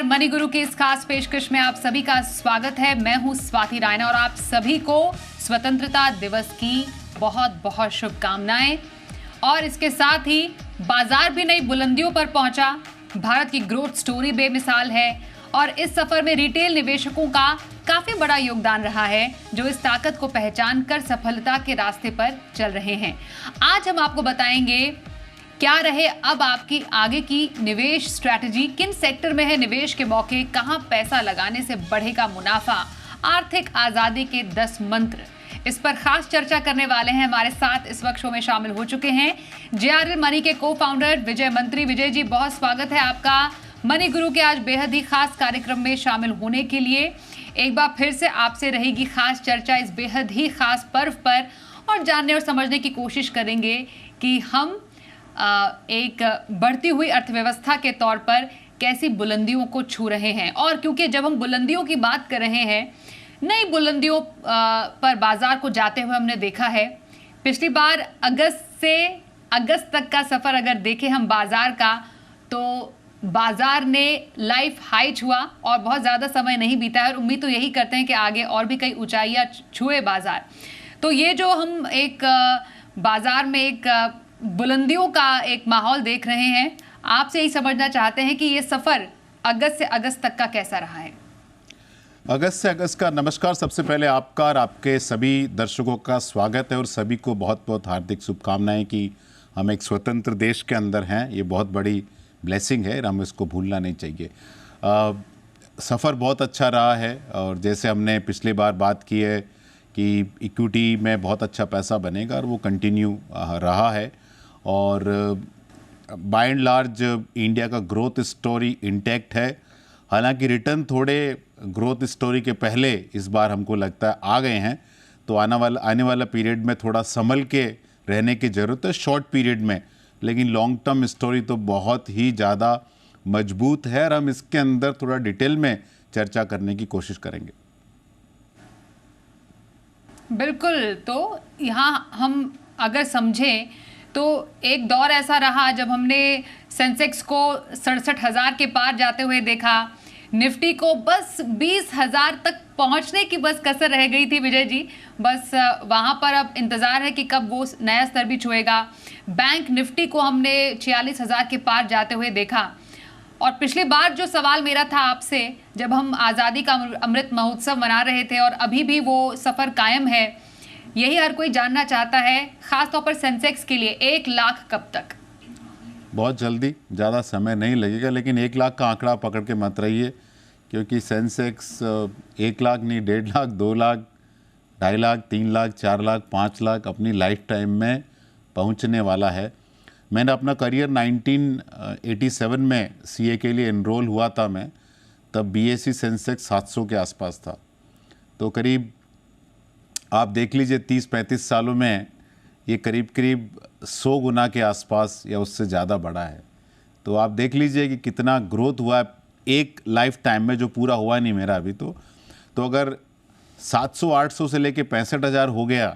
नमस्कार। मनी गुरु की इस खास पेशकश में आप सभी का स्वागत है। मैं हूं स्वाति रायना और आप सभी को स्वतंत्रता दिवस की बहुत बहुत शुभकामनाएं। और इसके साथ ही बाजार भी नई बुलंदियों पर पहुंचा। भारत की ग्रोथ स्टोरी बेमिसाल है और इस सफर में रिटेल निवेशकों का काफी बड़ा योगदान रहा है, जो इस ताकत को पहचान कर सफलता के रास्ते पर चल रहे हैं। आज हम आपको बताएंगे क्या रहे अब आपकी आगे की निवेश स्ट्रैटेजी, किन सेक्टर में है निवेश के मौके, कहां पैसा लगाने से बढ़ेगा मुनाफा, आर्थिक आजादी के 10 मंत्र। इस पर खास चर्चा करने वाले हैं। हमारे साथ इस वक्त शो में शामिल हो चुके हैं जेआरएल मनी के को फाउंडर विजय मंत्री। विजय जी, बहुत स्वागत है आपका मनी गुरु के आज बेहद ही खास कार्यक्रम में शामिल होने के लिए। एक बार फिर से आपसे रहेगी खास चर्चा इस बेहद ही खास पर्व पर, और जानने और समझने की कोशिश करेंगे कि हम एक बढ़ती हुई अर्थव्यवस्था के तौर पर कैसी बुलंदियों को छू रहे हैं। और क्योंकि जब हम बुलंदियों की बात कर रहे हैं, नई बुलंदियों पर बाजार को जाते हुए हमने देखा है। पिछली बार अगस्त से अगस्त तक का सफर अगर देखें हम बाजार का, तो बाजार ने लाइफ हाई छुआ और बहुत ज़्यादा समय नहीं बीता है। और उम्मीद तो यही करते हैं कि आगे और भी कई ऊंचाइयां छुए बाजार। तो ये जो हम एक बाजार में एक बुलंदियों का एक माहौल देख रहे हैं, आपसे यही समझना चाहते हैं कि ये सफर अगस्त से अगस्त तक का कैसा रहा है। अगस्त से अगस्त का नमस्कार। सबसे पहले आपका और आपके सभी दर्शकों का स्वागत है और सभी को बहुत बहुत हार्दिक शुभकामनाएं कि हम एक स्वतंत्र देश के अंदर हैं। ये बहुत बड़ी ब्लेसिंग है, हम इसको भूलना नहीं चाहिए। सफ़र बहुत अच्छा रहा है और जैसे हमने पिछली बार बात की है कि इक्विटी में बहुत अच्छा पैसा बनेगा और वो कंटिन्यू रहा है। और बाय एंड लार्ज इंडिया का ग्रोथ स्टोरी इंटैक्ट है। हालांकि रिटर्न थोड़े ग्रोथ स्टोरी के पहले इस बार हमको लगता है आ गए हैं, तो आने वाला पीरियड में थोड़ा संभल के रहने की ज़रूरत है शॉर्ट पीरियड में। लेकिन लॉन्ग टर्म स्टोरी तो बहुत ही ज़्यादा मजबूत है और हम इसके अंदर थोड़ा डिटेल में चर्चा करने की कोशिश करेंगे। बिल्कुल। तो यहाँ हम अगर समझें तो एक दौर ऐसा रहा जब हमने सेंसेक्स को 67,000 के पार जाते हुए देखा, निफ्टी को बस 20,000 तक पहुंचने की बस कसर रह गई थी। विजय जी, बस वहां पर अब इंतजार है कि कब वो नया स्तर भी छुएगा। बैंक निफ्टी को हमने 46,000 के पार जाते हुए देखा। और पिछली बार जो सवाल मेरा था आपसे, जब हम आज़ादी का अमृत महोत्सव मना रहे थे और अभी भी वो सफ़र कायम है, यही हर कोई जानना चाहता है, खासतौर पर सेंसेक्स के लिए 1 लाख कब तक? बहुत जल्दी, ज़्यादा समय नहीं लगेगा, लेकिन 1 लाख का आंकड़ा पकड़ के मत रहिए, क्योंकि सेंसेक्स 1 लाख नहीं, 1.5 लाख, 2 लाख, 2.5 लाख, 3 लाख, 4 लाख, 5 लाख अपनी लाइफ टाइम में पहुंचने वाला है। मैंने अपना करियर 1987 में सीए के लिए एनरोल हुआ था मैं, तब बीएसई सेंसेक्स 700 के आसपास था। तो करीब आप देख लीजिए 30-35 सालों में ये करीब 100 गुना के आसपास या उससे ज़्यादा बढ़ा है। तो आप देख लीजिए कि कितना ग्रोथ हुआ है एक लाइफ टाइम में, जो पूरा हुआ नहीं मेरा अभी। तो अगर 700-800 से लेके 65,000 हो गया,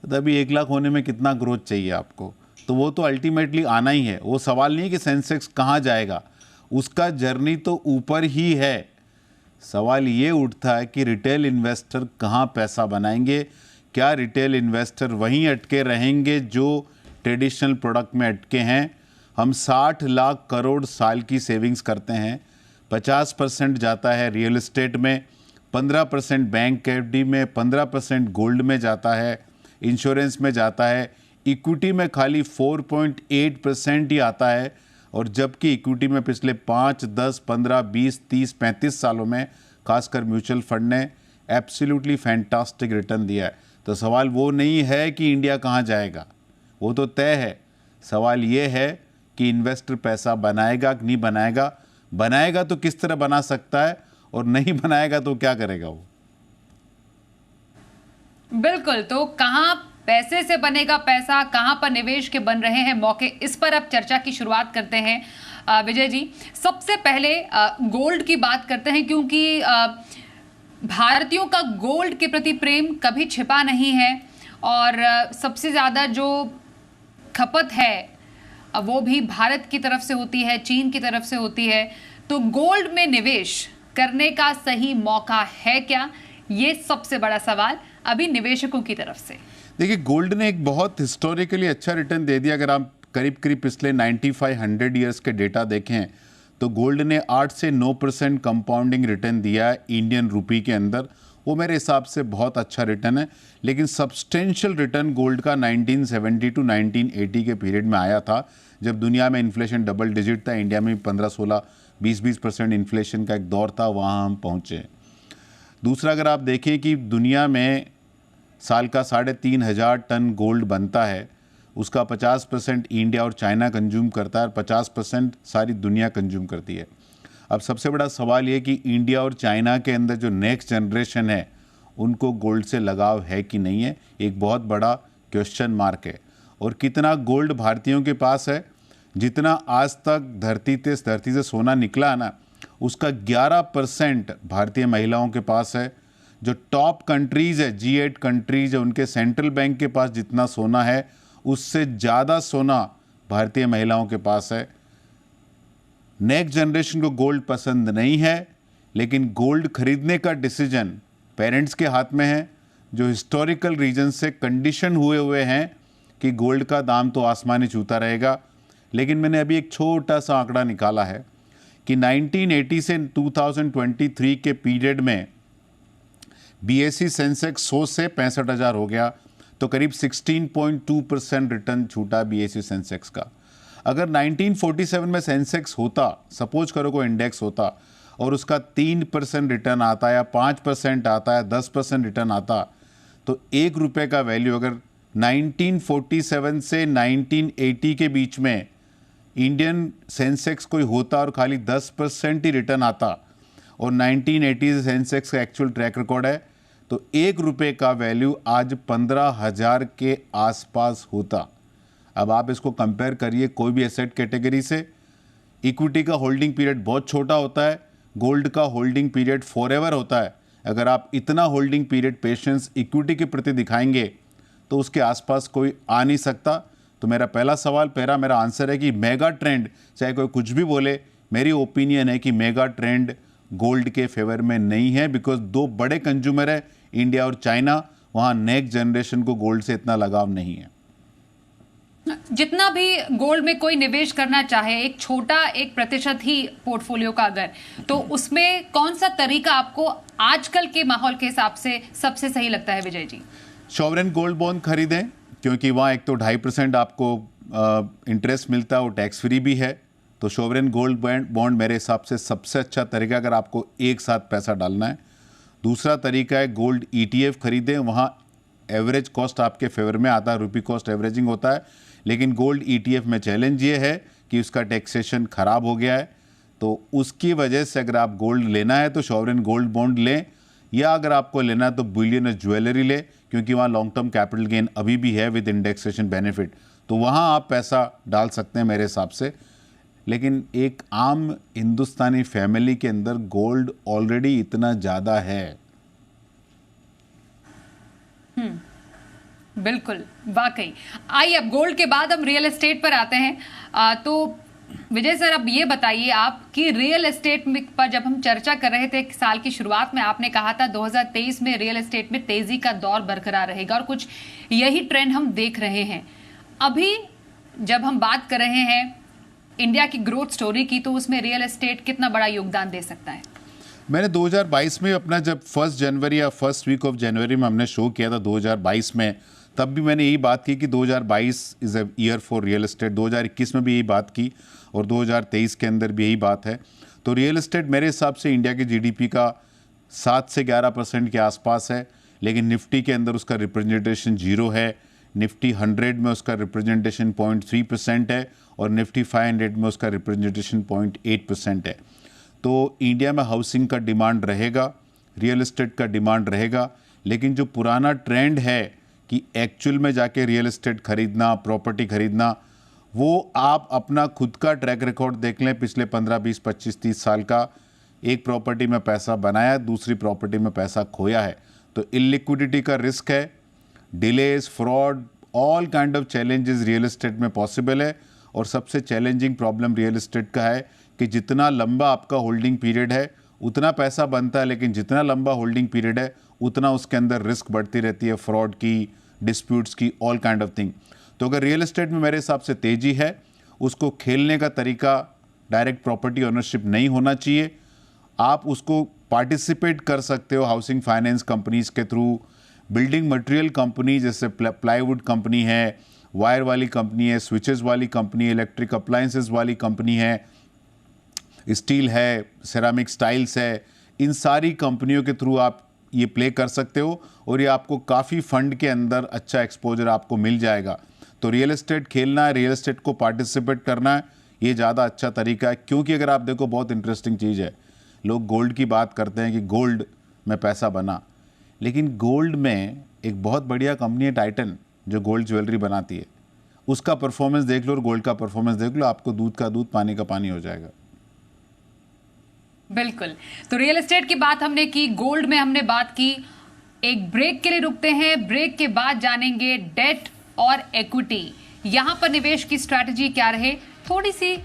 तो अभी 1 लाख होने में कितना ग्रोथ चाहिए आपको? तो वो तो अल्टीमेटली आना ही है। वो सवाल नहीं है कि सेंसेक्स कहाँ जाएगा, उसका जर्नी तो ऊपर ही है। सवाल ये उठता है कि रिटेल इन्वेस्टर कहाँ पैसा बनाएंगे। क्या रिटेल इन्वेस्टर वहीं अटके रहेंगे जो ट्रेडिशनल प्रोडक्ट में अटके हैं? हम 60 लाख करोड़ साल की सेविंग्स करते हैं, 50% जाता है रियल एस्टेट में, 15% बैंक एफडी में, 15% गोल्ड में जाता है, इंश्योरेंस में जाता है, इक्विटी में खाली 4.8% ही आता है। और जबकि इक्विटी में पिछले 5, 10, 15, 20, 30, 35 सालों में खासकर म्यूचुअल फंड ने एब्सोल्युटली फैंटास्टिक रिटर्न दिया है। तो सवाल वो नहीं है कि इंडिया कहाँ जाएगा, वो तो तय है। सवाल ये है कि इन्वेस्टर पैसा बनाएगा कि नहीं बनाएगा, बनाएगा तो किस तरह बना सकता है, और नहीं बनाएगा तो क्या करेगा वो। बिल्कुल। तो कहाँ पैसे से बनेगा पैसा, कहां पर निवेश के बन रहे हैं मौके, इस पर अब चर्चा की शुरुआत करते हैं। विजय जी, सबसे पहले गोल्ड की बात करते हैं, क्योंकि भारतीयों का गोल्ड के प्रति प्रेम कभी छिपा नहीं है और सबसे ज़्यादा जो खपत है वो भी भारत की तरफ से होती है, चीन की तरफ से होती है। तो गोल्ड में निवेश करने का सही मौका है क्या, ये सबसे बड़ा सवाल अभी निवेशकों की तरफ से। देखिए, गोल्ड ने एक बहुत हिस्टोरिकली अच्छा रिटर्न दे दिया। अगर आप करीब करीब पिछले 95-100 ईयर्स के डेटा देखें तो गोल्ड ने 8 से 9% कंपाउंडिंग रिटर्न दिया है इंडियन रुपी के अंदर। वो मेरे हिसाब से बहुत अच्छा रिटर्न है। लेकिन सब्सटेंशियल रिटर्न गोल्ड का 1970 टू 1980 के पीरियड में आया था, जब दुनिया में इन्फ्लेशन डबल डिजिट था। इंडिया में 15-16-20% इन्फ्लेशन का एक दौर था, वहाँ हम पहुँचे। दूसरा, अगर आप देखें कि दुनिया में साल का 3,500 टन गोल्ड बनता है, उसका 50% इंडिया और चाइना कंज्यूम करता है और 50% सारी दुनिया कंज्यूम करती है। अब सबसे बड़ा सवाल ये कि इंडिया और चाइना के अंदर जो नेक्स्ट जनरेशन है उनको गोल्ड से लगाव है कि नहीं है, एक बहुत बड़ा क्वेश्चन मार्क है। और कितना गोल्ड भारतीयों के पास है, जितना आज तक धरती से सोना निकला है ना, उसका 11% भारतीय महिलाओं के पास है। जो टॉप कंट्रीज़ है, G8 कंट्रीज़ है, उनके सेंट्रल बैंक के पास जितना सोना है उससे ज़्यादा सोना भारतीय महिलाओं के पास है। नेक्स्ट जनरेशन को गोल्ड पसंद नहीं है, लेकिन गोल्ड खरीदने का डिसीजन पेरेंट्स के हाथ में है, जो हिस्टोरिकल रीजन से कंडीशन हुए हैं कि गोल्ड का दाम तो आसमानी छूता रहेगा। लेकिन मैंने अभी एक छोटा सा आंकड़ा निकाला है कि 1980 से 2023 के पीरियड में BSE सेंसेक्स 100 से 65,000 हो गया, तो करीब 16.2% रिटर्न छूटा BSE सेंसेक्स का। अगर 1947 में सेंसेक्स होता, सपोज करो कोई इंडेक्स होता और उसका 3% रिटर्न आता या 5% आता या 10% रिटर्न आता, तो ₹1 का वैल्यू अगर 1947 से 1980 के बीच में इंडियन सेंसेक्स कोई होता और खाली 10% ही रिटर्न आता, और 1980 से सेंसेक्स का एक्चुअल ट्रैक रिकॉर्ड है, तो ₹1 का वैल्यू आज 15,000 के आसपास होता। अब आप इसको कंपेयर करिए कोई भी एसेट कैटेगरी से। इक्विटी का होल्डिंग पीरियड बहुत छोटा होता है, गोल्ड का होल्डिंग पीरियड फॉरएवर होता है। अगर आप इतना होल्डिंग पीरियड पेशेंस इक्विटी के प्रति दिखाएंगे तो उसके आसपास कोई आ नहीं सकता। तो मेरा पहला सवाल, मेरा आंसर है कि मेगा ट्रेंड, चाहे कोई कुछ भी बोले, मेरी ओपिनियन है कि मेगा ट्रेंड गोल्ड के फेवर में नहीं है, बिकॉज दो बड़े कंज्यूमर है इंडिया और चाइना, वहाँ नेक्स्ट जनरेशन को गोल्ड से इतना लगाव नहीं है। जितना भी गोल्ड में कोई निवेश करना चाहे, एक छोटा 1% ही पोर्टफोलियो का अगर, तो उसमें कौन सा तरीका आपको आजकल के माहौल के हिसाब से सबसे सही लगता है Vijay ji? Sovereign gold bond खरीदें, क्योंकि वहाँ एक तो 2.5% आपको इंटरेस्ट मिलता है, वो टैक्स फ्री भी है। तो सॉवरेन गोल्ड बॉन्ड मेरे हिसाब से सबसे अच्छा तरीका अगर आपको एक साथ पैसा डालना है। दूसरा तरीका है गोल्ड ETF खरीदें, वहाँ एवरेज कॉस्ट आपके फेवर में आता है, रुपी कॉस्ट एवरेजिंग होता है। लेकिन गोल्ड ETF में चैलेंज ये है कि उसका टैक्सेशन ख़राब हो गया है, तो उसकी वजह से अगर आप गोल्ड लेना है तो सॉवरेन गोल्ड बॉन्ड लें, या अगर आपको लेना है तो बुलियन और ज्वेलरी ले, क्योंकि वहाँ लॉन्ग टर्म कैपिटल गेन अभी भी है विद इंडेक्सेशन बेनिफिट, तो वहाँ आप पैसा डाल सकते हैं मेरे हिसाब से। लेकिन एक आम हिंदुस्तानी फैमिली के अंदर गोल्ड ऑलरेडी इतना ज़्यादा है। बिल्कुल, वाकई। आइए अब गोल्ड के बाद हम रियल एस्टेट पर आते हैं। तो विजय सर, अब ये बताइए आप कि रियल एस्टेट पर जब हम चर्चा कर रहे थे साल की शुरुआत में, आपने कहा था 2023 में रियल एस्टेट में तेजी का दौर बरकरार रहेगा, और कुछ यही ट्रेंड हम देख रहे हैं। अभी जब हम बात कर रहे हैं इंडिया की ग्रोथ स्टोरी की, तो उसमें रियल एस्टेट कितना बड़ा योगदान दे सकता है? मैंने 2022 में अपना जब 1 जनवरी या फर्स्ट वीक ऑफ जनवरी में हमने शो किया था 2022 में, तब भी मैंने यही बात की कि 2022 is a year for real estate. 2021 में भी यही बात की और 2023 के अंदर भी यही बात है। तो रियल एस्टेट मेरे हिसाब से इंडिया की GDP का 7 से 11% के आसपास है, लेकिन निफ्टी के अंदर उसका रिप्रेजेंटेशन 0 है। निफ्टी 100 में उसका रिप्रेजेंटेशन 0.3% है और निफ्टी 500 में उसका रिप्रेजेंटेशन 0.8% है। तो इंडिया में हाउसिंग का डिमांड रहेगा, रियल एस्टेट का डिमांड रहेगा, लेकिन जो पुराना ट्रेंड है कि एक्चुअल में जाके रियल एस्टेट खरीदना, प्रॉपर्टी खरीदना, वो आप अपना खुद का ट्रैक रिकॉर्ड देख लें पिछले 15, 20, 25, 30 साल का। एक प्रॉपर्टी में पैसा बनाया, दूसरी प्रॉपर्टी में पैसा खोया है। तो इलिक्विडिटी का रिस्क है, delays, fraud, all kind of challenges real estate में पॉसिबल है। और सबसे चैलेंजिंग प्रॉब्लम रियल एस्टेट का है कि जितना लंबा आपका होल्डिंग पीरियड है उतना पैसा बनता है, लेकिन जितना लंबा होल्डिंग पीरियड है उतना उसके अंदर रिस्क बढ़ती रहती है, फ्रॉड की, डिस्प्यूट्स की, ऑल काइंड ऑफ थिंग। तो अगर रियल एस्टेट में मेरे हिसाब से तेज़ी है, उसको खेलने का तरीका डायरेक्ट प्रॉपर्टी ओनरशिप नहीं होना चाहिए। आप उसको पार्टिसिपेट कर सकते हो हाउसिंग फाइनेंस कंपनीज के थ्रू, बिल्डिंग मटेरियल कंपनी जैसे प्लाईवुड कंपनी है, वायर वाली कंपनी है, स्विचेस वाली कंपनी है, इलेक्ट्रिक अप्लायंसेस वाली कंपनी है, स्टील है, सेरामिक टाइल्स है, इन सारी कंपनियों के थ्रू आप ये प्ले कर सकते हो और ये आपको काफ़ी फंड के अंदर अच्छा एक्सपोजर आपको मिल जाएगा। तो रियल एस्टेट खेलना है, रियल एस्टेट को पार्टिसिपेट करना है, ये ज़्यादा अच्छा तरीका है। क्योंकि अगर आप देखो बहुत इंटरेस्टिंग चीज़ है, लोग गोल्ड की बात करते हैं कि गोल्ड में पैसा बना, लेकिन गोल्ड में एक बहुत बढ़िया कंपनी है टाइटन जो गोल्ड ज्वेलरी बनाती है, उसका परफॉर्मेंस देख लो और गोल्ड का परफॉर्मेंस देख लो, आपको दूध का दूध पानी का पानी हो जाएगा। बिल्कुल। तो रियल एस्टेट की बात हमने की, गोल्ड में हमने बात की। एक ब्रेक के लिए रुकते हैं, ब्रेक के बाद जानेंगे डेट और इक्विटी, यहां पर निवेश की स्ट्रैटेजी क्या रहे। थोड़ी सी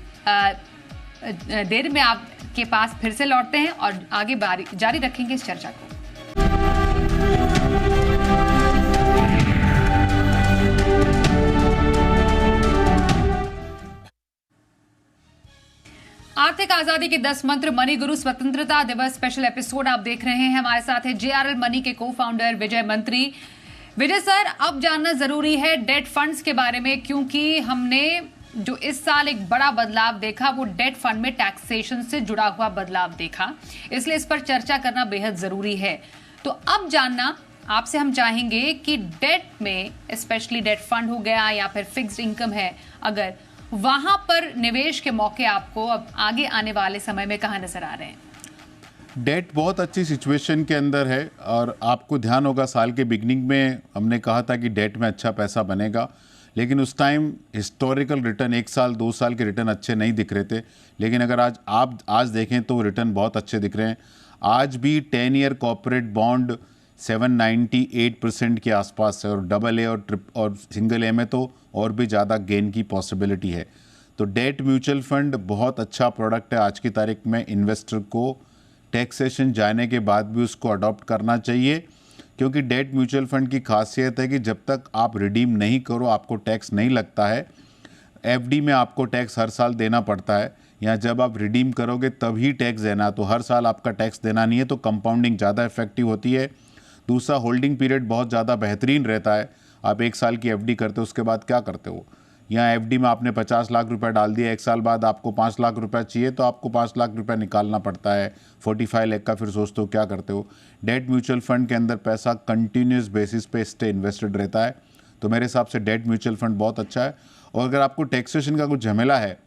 देर में आपके पास फिर से लौटते हैं और आगे जारी रखेंगे इस चर्चा को। आर्थिक आजादी के 10 मंत्र, मनी गुरु स्वतंत्रता दिवस स्पेशल एपिसोड आप देख रहे हैं। हमारे साथ है जेआरएल मनी के को फाउंडर विजय मंत्री। विजय सर, अब जानना जरूरी है डेट फंड्स के बारे में, क्योंकि हमने जो इस साल एक बड़ा बदलाव देखा वो डेट फंड में टैक्सेशन से जुड़ा हुआ बदलाव देखा, इसलिए इस पर चर्चा करना बेहद जरूरी है। तो अब जानना आपसे हम चाहेंगे कि डेट में, स्पेशली डेट फंड हो गया या फिर फिक्स्ड इनकम है, अगर वहां पर निवेश के मौके आपको अब आगे आने वाले समय में कहां नजर आ रहे हैं? डेट बहुत अच्छी सिचुएशन के अंदर है और आपको ध्यान होगा साल के बिगनिंग में हमने कहा था कि डेट में अच्छा पैसा बनेगा, लेकिन उस टाइम हिस्टोरिकल रिटर्न 1 साल 2 साल के रिटर्न अच्छे नहीं दिख रहे थे। लेकिन अगर आज देखें तो रिटर्न बहुत अच्छे दिख रहे हैं। आज भी 10 ईयर कॉर्पोरेट बॉन्ड 798% के आसपास है और डबल ए और सिंगल ए में तो और भी ज़्यादा गेन की पॉसिबिलिटी है। तो डेट म्यूचुअल फंड बहुत अच्छा प्रोडक्ट है। आज की तारीख में इन्वेस्टर को टैक्सेशन जाने के बाद भी उसको अडॉप्ट करना चाहिए, क्योंकि डेट म्यूचुअल फंड की खासियत है कि जब तक आप रिडीम नहीं करो आपको टैक्स नहीं लगता है। एफडी में आपको टैक्स हर साल देना पड़ता है, या जब आप रिडीम करोगे तभी टैक्स देना, तो हर साल आपका टैक्स देना नहीं है, तो कंपाउंडिंग ज़्यादा इफेक्टिव होती है। दूसरा, होल्डिंग पीरियड बहुत ज़्यादा बेहतरीन रहता है। आप 1 साल की एफडी करते हो, उसके बाद क्या करते हो? यहाँ एफडी में आपने 50 लाख रुपए डाल दिया, 1 साल बाद आपको 5 लाख रुपए चाहिए तो आपको 5 लाख रुपए निकालना पड़ता है, 45 लाख का। फिर सोचते हो क्या करते हो? डेट म्यूचुअल फंड के अंदर पैसा कंटिन्यूस बेसिस पे स्टे इन्वेस्टेड रहता है। तो मेरे हिसाब से डेट म्यूचुअल फंड बहुत अच्छा है। और अगर आपको टैक्सेशन का कुछ झमेला है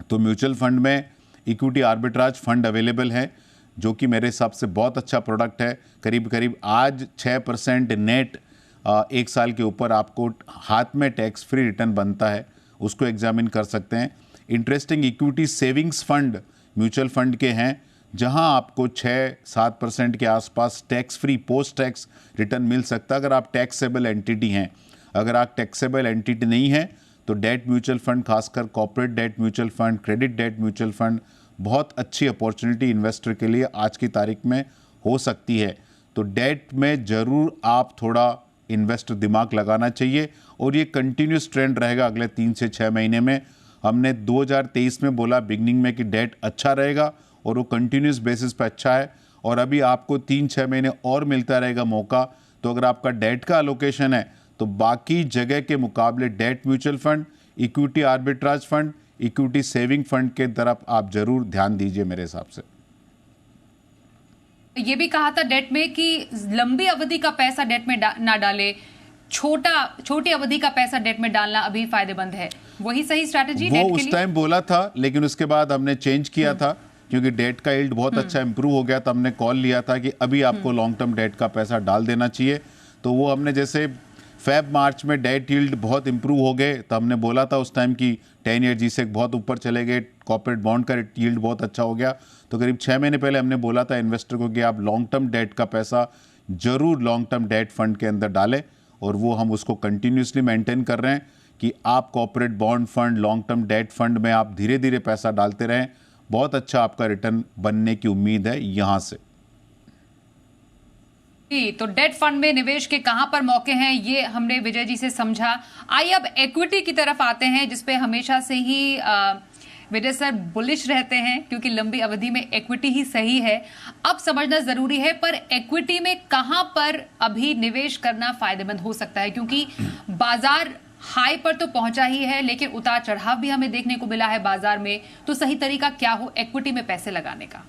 तो म्यूचुअल फंड में इक्विटी आर्बिट्राज फंड अवेलेबल है, जो कि मेरे हिसाब से बहुत अच्छा प्रोडक्ट है। करीब आज 6% नेट 1 साल के ऊपर आपको हाथ में टैक्स फ्री रिटर्न बनता है, उसको एग्जामिन कर सकते हैं। Interesting equity savings fund mutual fund के हैं, जहां आपको 6-7% के आसपास tax free post tax return मिल सकता है अगर आप टैक्सेबल एंटिटी हैं। अगर आप टैक्सेबल एंटिटी नहीं हैं तो डेट म्यूचुअल फंड, खासकर corporate debt mutual fund, credit debt mutual fund बहुत अच्छी अपॉर्चुनिटी इन्वेस्टर के लिए आज की तारीख में हो सकती है। तो डेट में ज़रूर आप थोड़ा इन्वेस्टर दिमाग लगाना चाहिए और ये कंटिन्यूस ट्रेंड रहेगा अगले 3 से 6 महीने में। हमने 2023 में बोला बिगनिंग में कि डेट अच्छा रहेगा और वो कंटिन्यूस बेसिस पे अच्छा है, और अभी आपको 3-6 महीने और मिलता रहेगा मौका। तो अगर आपका डेट का एलोकेशन है तो बाकी जगह के मुकाबले debt mutual fund, equity arbitrage fund, equity saving fund के तरफ आप जरूर ध्यान दीजिए मेरे हिसाब से। ये भी कहा था डेट में कि लंबी अवधि का पैसा डेट में ना डाले, छोटी अवधि का पैसा डेट में डालना अभी फायदेमंद है। वही सही स्ट्रैटेजी वो उस टाइम बोला था, लेकिन उसके बाद हमने चेंज किया था क्योंकि डेट का यील्ड बहुत अच्छा इंप्रूव हो गया। तो हमने कॉल लिया था कि अभी आपको लॉन्ग टर्म डेट का पैसा डाल देना चाहिए। तो वो हमने जैसे Feb-March में डेट यील्ड बहुत इंप्रूव हो गए, तो हमने बोला था उस टाइम की 10 ईयर G-Sec बहुत ऊपर चले गए, कॉर्पोरेट बॉन्ड का यील्ड बहुत अच्छा हो गया। तो करीब 6 महीने पहले हमने बोला था इन्वेस्टर को कि आप लॉन्ग टर्म डेट का पैसा जरूर लॉन्ग टर्म डेट फंड के अंदर डालें, और वो हम उसको कंटिन्यूसली मेंटेन कर रहे हैं कि आप corporate bond fund, long term debt fund में आप धीरे धीरे पैसा डालते रहें। बहुत अच्छा आपका रिटर्न बनने की उम्मीद है यहाँ से। तो डेट फंड में निवेश के कहां पर मौके हैं ये हमने विजय जी से समझा। आइए अब इक्विटी की तरफ आते हैं, जिसपे हमेशा से ही विजय सर बुलिश रहते हैं, क्योंकि लंबी अवधि में इक्विटी ही सही है। अब समझना जरूरी है, पर इक्विटी में कहां पर अभी निवेश करना फायदेमंद हो सकता है, क्योंकि बाजार हाई पर तो पहुंचा ही है, लेकिन उतार चढ़ाव भी हमें देखने को मिला है बाजार में। तो सही तरीका क्या हो इक्विटी में पैसे लगाने का?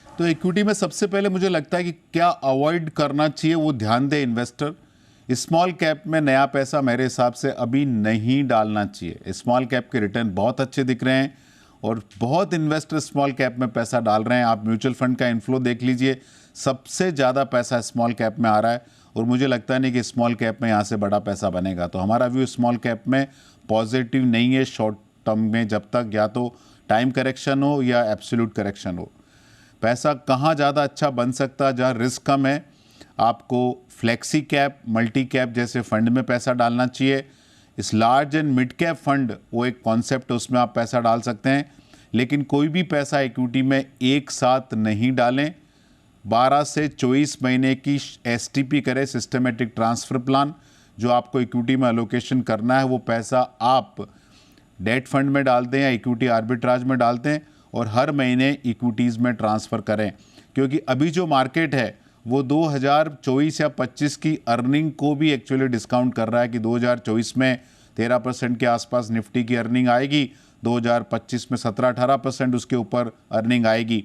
तो इक्विटी में सबसे पहले मुझे लगता है कि क्या अवॉइड करना चाहिए वो ध्यान दे इन्वेस्टर। स्मॉल कैप में नया पैसा मेरे हिसाब से अभी नहीं डालना चाहिए। स्मॉल कैप के रिटर्न बहुत अच्छे दिख रहे हैं और बहुत इन्वेस्टर स्मॉल कैप में पैसा डाल रहे हैं। आप म्यूचुअल फंड का इनफ्लो देख लीजिए, सबसे ज़्यादा पैसा स्मॉल कैप में आ रहा है और मुझे लगता नहीं कि स्मॉल कैप में यहाँ से बड़ा पैसा बनेगा। तो हमारा व्यू स्मॉल कैप में पॉजिटिव नहीं है शॉर्ट टर्म में, जब तक या तो टाइम करेक्शन हो या एब्सोल्यूट करेक्शन हो। पैसा कहाँ ज़्यादा अच्छा बन सकता है, जहाँ रिस्क कम है, आपको फ्लेक्सी कैप, मल्टी कैप जैसे फंड में पैसा डालना चाहिए। इस large and mid cap fund वो एक कॉन्सेप्ट है, उसमें आप पैसा डाल सकते हैं, लेकिन कोई भी पैसा इक्विटी में एक साथ नहीं डालें। 12 से 24 महीने की STP करें, सिस्टमेटिक ट्रांसफ़र प्लान। जो आपको इक्विटी में अलोकेशन करना है वो पैसा आप डेट फंड में डाल दें या इक्विटी आर्बिट्राज में डालते हैं और हर महीने इक्विटीज़ में ट्रांसफ़र करें, क्योंकि अभी जो मार्केट है वो 2024 या 25 की अर्निंग को भी एक्चुअली डिस्काउंट कर रहा है कि 2024 में 13% के आसपास निफ्टी की अर्निंग आएगी, 2025 में 17-18% उसके ऊपर अर्निंग आएगी।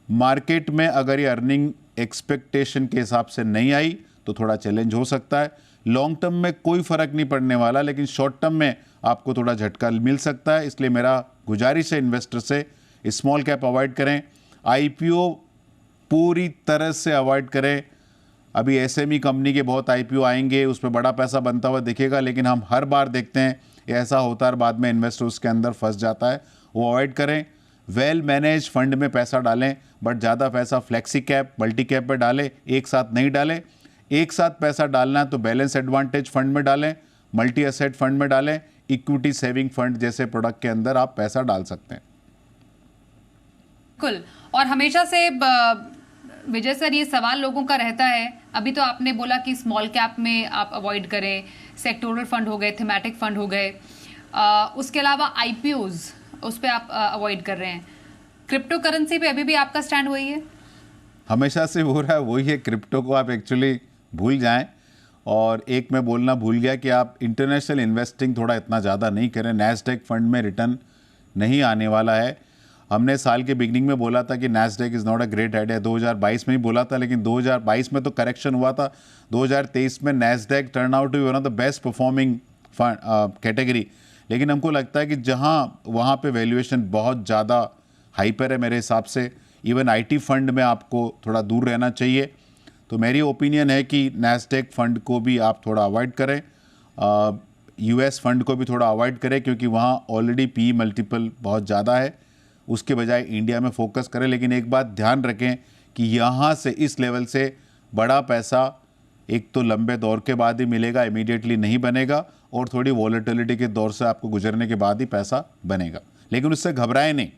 मार्केट में अगर ये अर्निंग एक्सपेक्टेशन के हिसाब से नहीं आई तो थोड़ा चैलेंज हो सकता है। लॉन्ग टर्म में कोई फ़र्क नहीं पड़ने वाला, लेकिन शॉर्ट टर्म में आपको थोड़ा झटका मिल सकता है। इसलिए मेरा गुजारिश है इन्वेस्टर से, स्मॉल कैप अवॉइड करें, IPO पूरी तरह से अवॉइड करें। अभी SME कंपनी के बहुत IPO आएंगे, उस पर बड़ा पैसा बनता हुआ दिखेगा, लेकिन हम हर बार देखते हैं ऐसा होता है, बाद में इन्वेस्टर उसके अंदर फंस जाता है। वो अवॉइड करें। वेल मैनेज फंड में पैसा डालें, बट ज़्यादा पैसा फ्लेक्सी कैप, मल्टी कैप पर डालें, एक साथ नहीं डालें। एक साथ पैसा डालना है तो बैलेंस एडवांटेज फंड में डालें, मल्टी एसेट फंड में डालें, इक्विटी सेविंग फंड जैसे प्रोडक्ट के अंदर आप पैसा डाल सकते हैं। बिल्कुल। और हमेशा से विजय सर ये सवाल लोगों का रहता है, अभी तो आपने बोला कि स्मॉल कैप में आप अवॉइड करें, सेक्टोरल फंड हो गए, थीमेटिक फंड हो गए, उसके अलावा IPOs उस पर आप अवॉइड कर रहे हैं। क्रिप्टो करेंसी पे अभी भी आपका स्टैंड वही है? हमेशा से हो रहा है वही है। क्रिप्टो को आप एक्चुअली भूल जाएं। और एक मैं बोलना भूल गया कि आप इंटरनेशनल इन्वेस्टिंग थोड़ा इतना ज़्यादा नहीं करें। नैस्डैक फंड में रिटर्न नहीं आने वाला है। हमने साल के बिगनिंग में बोला था कि Nasdaq is not a great idea, 2022 में ही बोला था, लेकिन 2022 में तो करेक्शन हुआ था। 2023 में Nasdaq turn out to one of the best performing category. लेकिन हमको लगता है कि जहाँ वहाँ पे वैल्यूएशन बहुत ज़्यादा हाइपर है मेरे हिसाब से, इवन IT फंड में आपको थोड़ा दूर रहना चाहिए। तो मेरी ओपिनियन है कि नैस्डैक फंड को भी आप थोड़ा अवॉइड करें, US फंड को भी थोड़ा अवॉइड करें, क्योंकि वहाँ ऑलरेडी PE मल्टीपल बहुत ज़्यादा है। उसके बजाय इंडिया में फोकस करें। लेकिन एक बात ध्यान रखें कि यहाँ से इस लेवल से बड़ा पैसा एक तो लंबे दौर के बाद ही मिलेगा, इमीडिएटली नहीं बनेगा, और थोड़ी वॉलेटिलिटी के दौर से आपको गुजरने के बाद ही पैसा बनेगा, लेकिन उससे घबराएं नहीं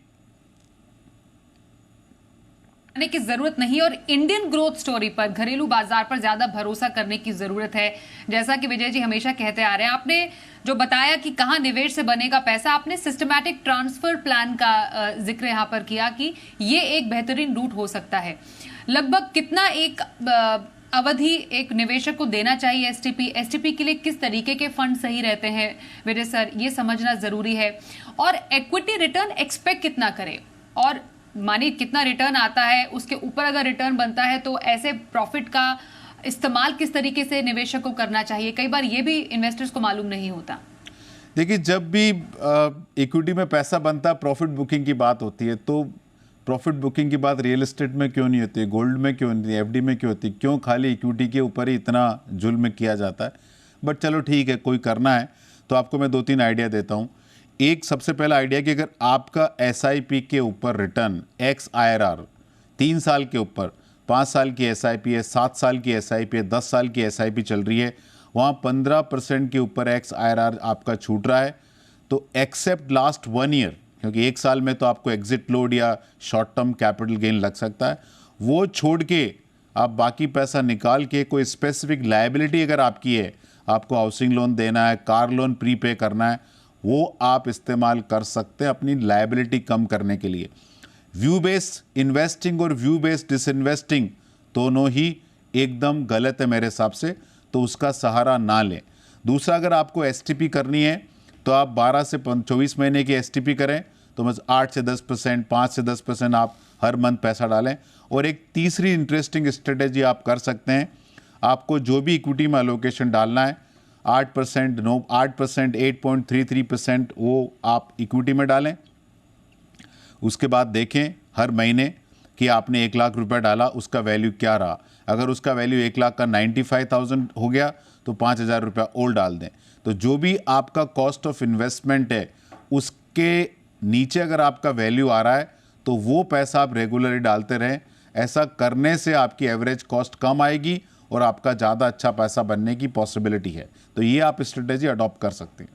की जरूरत नहीं। और इंडियन ग्रोथ स्टोरी पर, घरेलू बाजार पर ज्यादा भरोसा करने की जरूरत है। जैसा कि विजय जी हमेशा कहते आ रहे हैं, आपने जो बताया कि कहां निवेश से बनेगा पैसा, आपने सिस्टमैटिक ट्रांसफर प्लान का जिक्र यहां पर किया कि ये एक बेहतरीन रूट हो सकता है। लगभग कितना एक अवधि एक निवेशक को देना चाहिए STP के लिए, किस तरीके के फंड सही रहते हैं विजय सर, ये समझना जरूरी है। और इक्विटी रिटर्न एक्सपेक्ट कितना करें, और मानिए कितना रिटर्न आता है, उसके ऊपर अगर रिटर्न बनता है तो ऐसे प्रॉफिट का इस्तेमाल किस तरीके से निवेशक को करना चाहिए, कई बार ये भी इन्वेस्टर्स को मालूम नहीं होता। देखिए, जब भी इक्विटी में पैसा बनता, प्रॉफिट बुकिंग की बात होती है, तो प्रॉफिट बुकिंग की बात रियल एस्टेट में क्यों नहीं होती है, गोल्ड में क्यों नहीं, FD में क्यों होती, क्यों खाली इक्विटी के ऊपर ही इतना जुल्म किया जाता है। बट चलो ठीक है, कोई करना है तो आपको मैं 2-3 आइडिया देता हूँ। एक सबसे पहला आइडिया कि अगर आपका SIP के ऊपर रिटर्न एक्स IRR 3 साल के ऊपर, 5 साल की SIP है, 7 साल की SIP है, 10 साल की SIP चल रही है, वहाँ 15% के ऊपर एक्स IRR आपका छूट रहा है, तो एक्सेप्ट लास्ट 1 ईयर क्योंकि एक साल में तो आपको एग्जिट लोड या शॉर्ट टर्म कैपिटल गेन लग सकता है। वो छोड़ के आप बाकी पैसा निकाल के कोई स्पेसिफिक लायबिलिटी अगर आपकी है, आपको हाउसिंग लोन देना है, कार लोन प्रीपे करना है, वो आप इस्तेमाल कर सकते हैं अपनी लायबिलिटी कम करने के लिए। व्यू बेस्ड इन्वेस्टिंग और व्यू बेस्ड डिसइन्वेस्टिंग दोनों ही एकदम गलत है मेरे हिसाब से, तो उसका सहारा ना लें। दूसरा, अगर आपको एसटीपी करनी है तो आप 12 से 24 महीने की एसटीपी करें, तो बस 8 से 10%, 5 से 10% आप हर मंथ पैसा डालें। और एक तीसरी इंटरेस्टिंग स्ट्रेटेजी आप कर सकते हैं, आपको जो भी इक्विटी में अलोकेशन डालना है 8%, 8.33% वो आप इक्विटी में डालें। उसके बाद देखें हर महीने कि आपने 1 लाख रुपए डाला, उसका वैल्यू क्या रहा। अगर उसका वैल्यू 1 लाख का 95,000 हो गया तो 5,000 रुपया और डाल दें। तो जो भी आपका कॉस्ट ऑफ इन्वेस्टमेंट है उसके नीचे अगर आपका वैल्यू आ रहा है तो वो पैसा आप रेगुलरली डालते रहें। ऐसा करने से आपकी एवरेज कॉस्ट कम आएगी और आपका ज़्यादा अच्छा पैसा बनने की पॉसिबिलिटी है। तो ये आप स्ट्रेटेजी अडॉप्ट कर सकते हैं।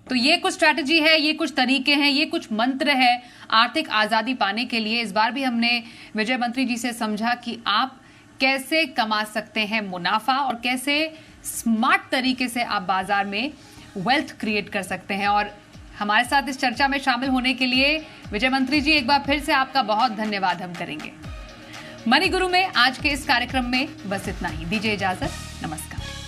तो ये कुछ स्ट्रैटेजी है, ये कुछ तरीके हैं, ये कुछ मंत्र है आर्थिक आजादी पाने के लिए। इस बार भी हमने विजय मंत्री जी से समझा कि आप कैसे कमा सकते हैं मुनाफा और कैसे स्मार्ट तरीके से आप बाजार में वेल्थ क्रिएट कर सकते हैं। और हमारे साथ इस चर्चा में शामिल होने के लिए विजय मंत्री जी एक बार फिर से आपका बहुत धन्यवाद हम करेंगे। मनी गुरु में आज के इस कार्यक्रम में बस इतना ही। दीजिए इजाजत, नमस्कार।